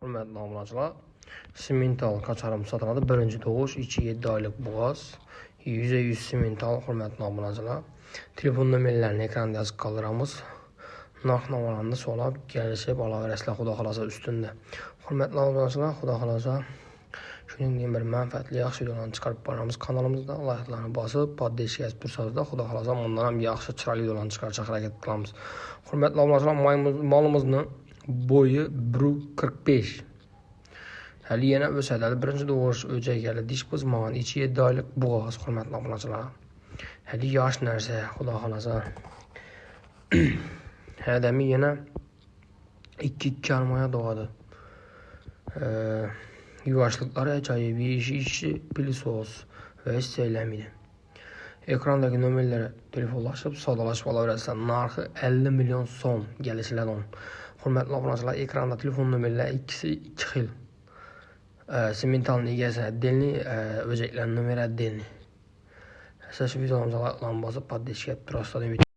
Hürmetli obunachilar, simental kaçarım satıladi. Birinci doğuş, içi 7 aylık boğaz. %100 simental, hürmetli obunachilar. Telefon nomerlerini ekranda yazıp kaldıramiz. Narx-navolarni so'rab kelishib olaverasizlar, xudo xolasa üstünde. Hürmetli obunachilar, xudo xolasa shuningdek bir manfaatli yaxshi videolarni chiqarib boramiz kanalimizda. Like'larni bosib, poddesh yozib tursangizlar, xudo xolasa bundan ham yaxshi chiroyli videolarni chiqarishga harakat qilamiz. Hurmatli obunachilar, molimizni bo'yi 1.45. Hali yana o'sadi. Birinchi doğuş o'jagali dish buzmagan, ichi 7 oylik bo'g'oz, hurmatli obunachilar. Hali yosh narsa, xudo xolasa. Hadami yana 2-2,5 oy doğadi. Yuvashliklari ajoyib, yeyishi pilisos va hech saylamaydi. Ekrandagi nomerlari telefonlashib, savdolashib olaverasizlar. Narxi 50 million so'm kelishiladi. Hurmatli obunachilar, ekranda telefon nomerlari ikkisi 2 xil. Simentalni egasi отдельный, o'jaklarning nomeri отдельный. Siz shu videolarni bosib, poddesh yozib turasizlar.